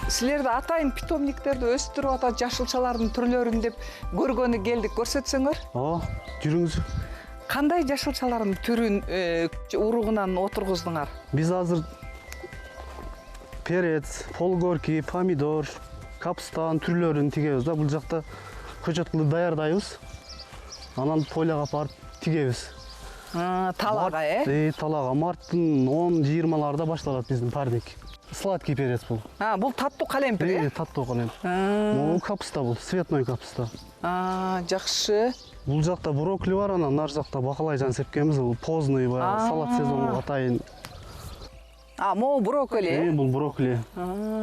Силерди атайын питомниктерди өстүрүп атат жашылчалардын түрлөрүн деп көргөнү келдик, көрсөтсөңөр. Жүрүңүз. Кандай жашылчалардын түрүн уругунан отургуздуңар? Биз азыр перец, полгорки, помидор, капустан түрлөрүн тигебиз да. Бул жакта көчөт кылып даярдайбыз. Анан поляга барып тигебиз. Талага, Талага марттын 10-20-ларда башталат биздин парник. Сладкий перец бул. Бул таттуу калемпир, Таттуу калемпир. Бул капуста бул, цветной капуста. Жакшы. Бул жакта брокколи бар, анан нар жакта бакалайжан сепкенбиз, бул поздный салат сезонуна атайын. Могу брокколи? Бул брокколи.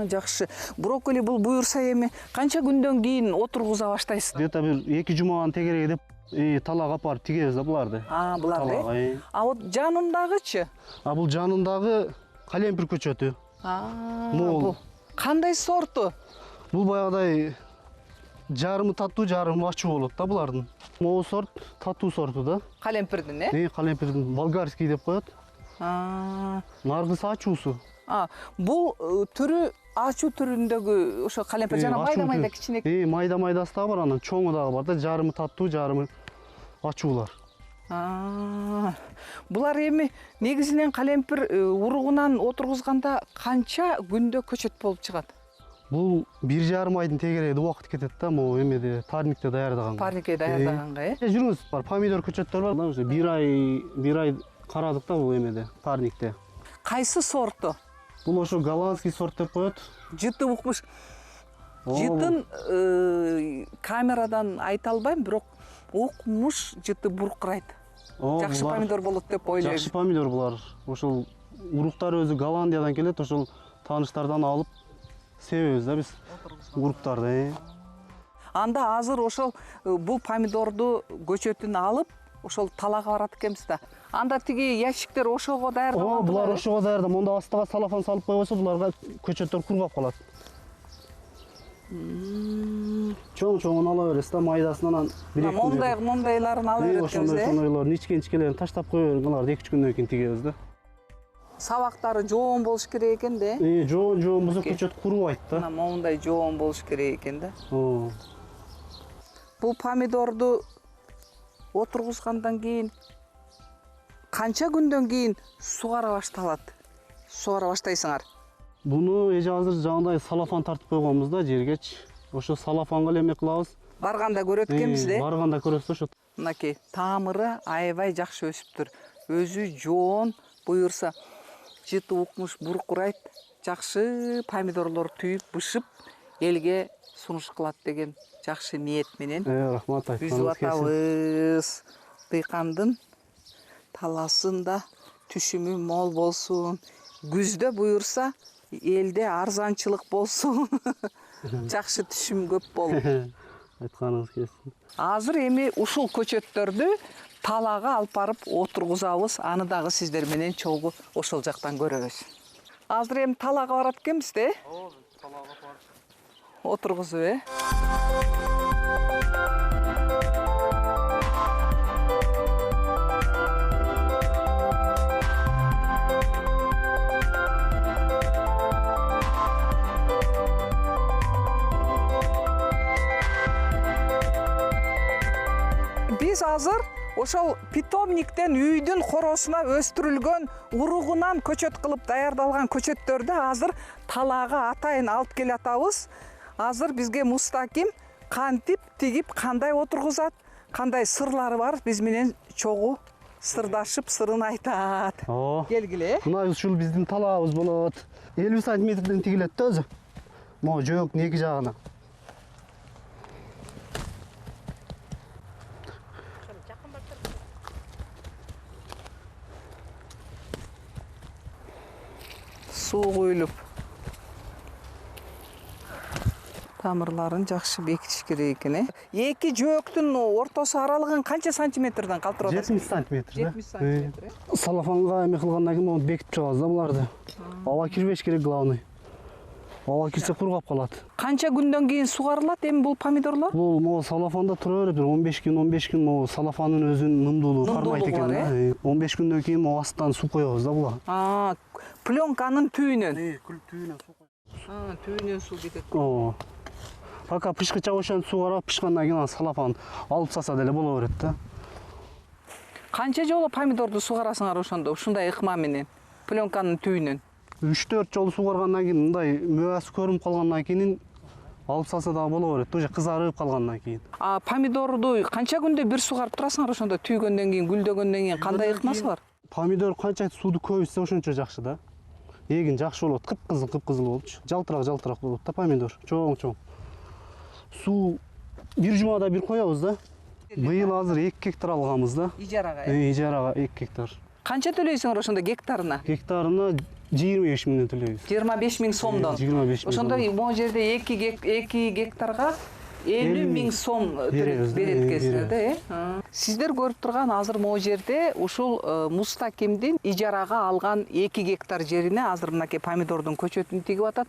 Жакшы. Брокколи бул буюрса эми канча күндөн кийин отургуза баштайсыз? Где-то бир 2 жумадан тегереги деп талага апарып тигебиз да буларды. Буларды. Вот жанындагычы? Бул жанындагы калемпир көчөтү. Бул кандай сорту? Бул баягыдай жарымы таттуу, жарымы ачуу болот да булардын. Могу сорт таттуу сорту да. Калемпирдин, калемпирдин болгарский деп коет. Наргысы ачуусу. Бул түрү ачуу түрүндөгү ошо калемпир жана майда-майда кичинекей. Майда-майдасы да бар, анан чоңу дагы бар да, жарымы таттуу, жарымы ачуулар. Булар эми негизинен калемпир уругунан отургузганда канча күндө көчөт болуп чыгат? Бул 1,5 айдын тегерегиде убакыт кетет да, могу эмеде парникте даярдаганга. Парникте даярдаганга, Жүрүңүз, бар помидор көчөттөр бар, уже 1 ай карадык да бул эмеде, парникте. Кайсы сорту? Бул ошо голландский сорт деп коет. Жыты укмуш. Жытын камерадан айта албайм, бирок укмуш жыты буркурайт. Жакшы помидор болот деп ойлойм. Жакшы помидор булар. Ошол уруктар өзү Голландиядан келет, ошол тааныштардан алып себебиз да биз уруктарды. Анда азыр ошол бул помидорду көчөтүн алып, ошол талага барат экенбиз да. Анда тиги ящиктер ошого даярдалган. Булар ошого даярда. Монда астыга салафан салып койбосо буларга көчөттөр кургап калат. Чоң-чоңун ала бересиз да, майдасынан 1-2 күн. Мондайларын ала берет экенбиз, Ошондойлорун ичкен-ичкелерин таштап кое берип, буларды 2-3 күндөн кийин тигебиз да. Сабактары жоон болуш керек экен да. Жоон болсо көчөт курубайт да. Мондай жоон болуш керек экен да. Бул помидорду отургузгандан кийин канча күндөн кийин сугара баштайсыңар? Буну эже азыр жагындай салафан тартып койгонбуз да жергеч. Ошо салафанга эле эме кылабыз. Барганда көрөт экенбиз да. Барганда көрөсүз ошо. Мынакей тамыры аябай жакшы өсүптүр. Өзү жоон, буюрса жыты укмуш буркурайт. Жакшы помидорлор түйүп, бышып элге сунуш кылат деген жакшы ниет менен. Рахмат, Үзүп атабыз. Дыйкандын таласында түшүмү мол болсун. Күздө буюрса элде арзанчылык болсун. Жакшы түшүм көп болуп. Айтканыңыз келсин. Азыр эми ушул көчөттөрдү талага алып барып отургузабыз. Аны дагы сиздер менен чогуу ошол жактан көрөбүз. Азыр эми талага барат экенбиз да? Талага барып отургузуп, Биз азыр ошол питомниктен үйдүн хоросуна өстүрүлгөн уругунан көчөт кылып даярдалган көчөттөрдү азыр талага атайын алып келатабыз. Азыр бизге Мустаким кантип тигип, кандай отургузат, кандай сырлары бар, биз менен чогуу сырдашып сырын айтат. Келгиле. Мына ушул биздин талабыбыз болот. 50 сантиметрден тигилет да өзү. Могу жөөктүн эки жагына. Суу куюлуп тамырларын жакшы бекитиш керек экен. Эки жөөктүн ортосу аралыгын канча сантиметрден калтырып атасыз? 70 сантиметр. 70 сантиметр. Салафанга эме кылгандан кийин мону бекитип чыгабыз да буларды. Аба кирбеш керек главный. Аба кирсе кургап калат. Канча күндөн кийин сугарылат эми бул помидорлор? Бул могу салафанда тура берет, 15 күн могу салафандын өзүнүн нымдуулугу кармайт экен да. 15 күндөн кийин могу астынан суу коебуз да буга. Пленканын түйүнөн. Түйүнөн Түбүнөн суу кетет. Ооба. Пока пышкыча ошентип суу карап пышкандан кийин салафан алып салса деле боло берет да. Канча жолу помидорду сугарасыңар ошондо ушундай ыкма менен? Пленканын түбүнөн. 3-4 жолу сугаргандан кийин мындай мөбасы көрүнүп калгандан кийин алып салса дагы боло берет. Уже кызарып калгандан кийин. А помидорду канча күндө бир сугарып турасыңар ошондо түйгөндөн кийин, гүлдөгөндөн кийин кандай ыкмасы бар? Помидор канча суду көп ичсе ошончо жакшы да. Эгин жакшы болот, кыпкызыл болчу. Жалтырак болот да помидор, чоң. Суу бир жумада бир коебуз да. Быйыл азыр 2 гектар алганбыз да. Ижарага. Ижарага 2 гектар. Канча төлөйсүңөр ошондо гектарына? Гектарына 25 миңден төлөйбүз. 25 миң сомдон. 25 миң. Ошондо могу жерде 2 гектарга 50 миң сом берет экенсиздер да, Сиздер көрүп турган азыр могу жерде ушул Мустакимдин ижарага алган 2 гектар жерине азыр мынакей помидордун көчөтүн тигип атат.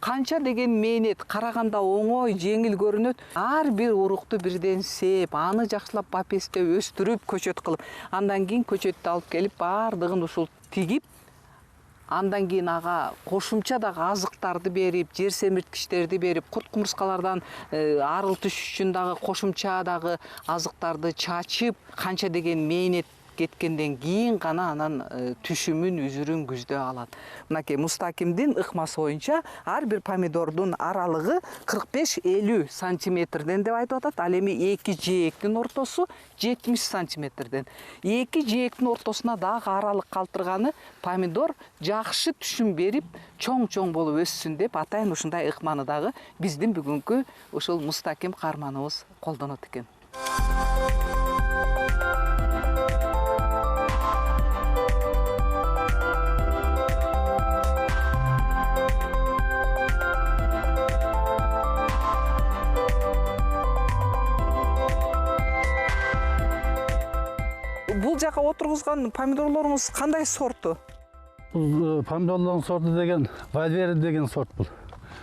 Канча деген мээнет, караганда оңой, жеңил көрүнөт. Ар бир урукту бирден сээп, аны жакшылап бапестеп өстүрүп, көчөт кылып, андан кийин көчөттү алып келип баардыгын ушул тигип, андан кийин ага кошумча дагы азыктарды берип, жер семирткичтерди берип, курт кумурскалардан арылтыш үчүн дагы кошумча дагы азыктарды чачып, канча деген мээнет кеткенден кийин гана анан түшүмүн, үзүрүн күздө алат. Мынакей Мустакимдин ыкмасы боюнча ар бир помидордун аралыгы 45-50 сантиметрден деп айтып атат. Ал эми 2 жээктин ортосу 70 сантиметрден. 2 жээктин ортосуна дагы аралык калтырганы помидор жакшы түшүм берип, чоң болуп өссүн деп атайын ушундай ыкманы дагы биздин бүгүнкү ушул Мустаким каарманыбыз колдонот экен. Бул жака отургузган помидорлоруңуз кандай сорту? Бул помидорлордун сорту деген Вальвери деген сорт бул.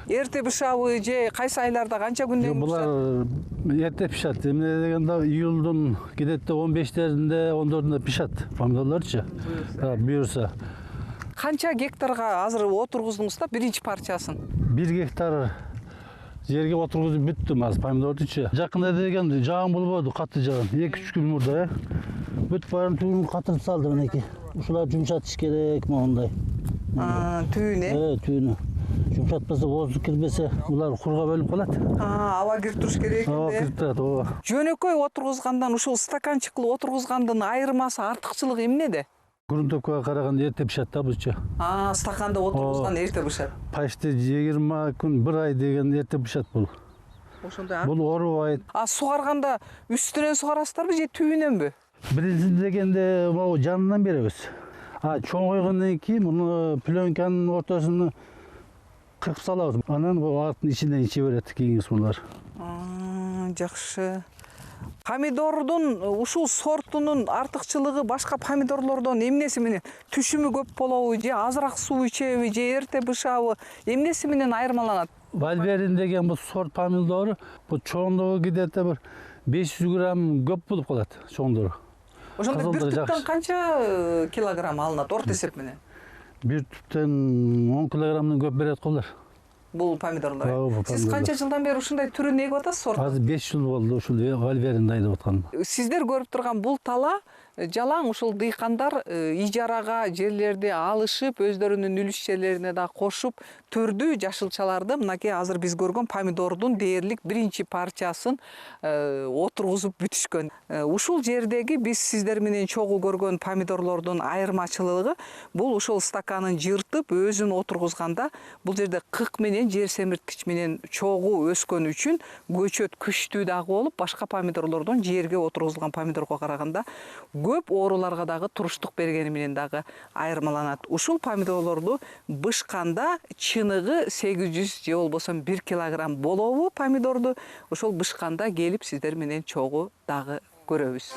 Эрте бышабы же кайсы айларда канча күндөн Булар эрте пишат. Эмне дегенде июлдун кедетте 15-леринде, 14-үндө пишат помидорлорчу. Буюрса. Канча гектарга азыр отургуздуңуз да биринчи парчасын? 1 гектар жерге отургузуп бүттүм азыр помидордучу. Жакында деген жагым болбоду, катты жагым. 2-3 күн мурда, Бүт барым түбүн катырып салды менеки. Ушулар жумшатыш керек мондай. Түбүнө? Түбүнө. Жумшатпаса, воздух кирбесе, булар курга бөлүп калат. Аба кирип туруш керек экен. Кирип турат, ооба. Жөнөкөй отургузгандан ушул стаканчык кылып отургузгандын айырмасы, артыкчылыгы эмнеде? Грунтовкага караганда эрте пишат да бузчу. Стаканда отургузган эрте пишат. Почти 20 күн, 1 ай деген эрте пишат бул. Ошондой. Бул оорубайт. Сугарганда үстүнөн сугарасыздарбы же түбүнөнбү? Биринчи дегенде могу жанынан беребиз. Чоң койгондон кийин муну пленканын ортосуна кырып салабыз. Анан артын ичинен иче берет кийинки суулар. Жакшы. Помидордун ушул сортунун артыкчылыгы башка помидорлордон эмнеси менен? Түшүмү көп болобу же азыраак суу ичеби же эрте бышабы? Эмнеси менен айырмаланат? Вальверин деген бул сорт помидору, бул чоңдугу где-то бир 500 грамм көп болуп калат, чоңдугу. Ошондо бир түптөн канча килограмм алынат орто эсеп менен? Бир түптөн 10 килограммдан көп берет колор. Бул помидорлор. Сиз канча жылдан бери ушундай түрүн эгип атасыз сорт? Азыр 5 жыл болду ушул Вальверинди айдап атканым. Сиздер көрүп турган бул тала жалаң ушул дыйкандар ижарага жерлерди алышып, өздөрүнүн үлүш жерлерине да кошуп, түрдүү жашылчаларды мынакей азыр биз көргөн помидордун дээрлик биринчи парчасын отургузуп бүтүшкөн. Ушул жердеги биз сиздер менен чогуу көргөн помидорлордун айырмачылыгы бул ушул стаканын жыртып өзүн отургузганда бул жерде кык менен жер семирткич менен чогуу өскөн үчүн көчөт күчтүү дагы болуп, башка помидорлордон жерге отургузулган помидорго караганда көп ооруларга дагы туруштук бергени менен дагы айырмаланат. Ушул помидорлорду бышканда чыныгы 800 же болбосо 1 килограмм болобу помидорду ошол бышканда келип сиздер менен чогуу дагы көрөбүз.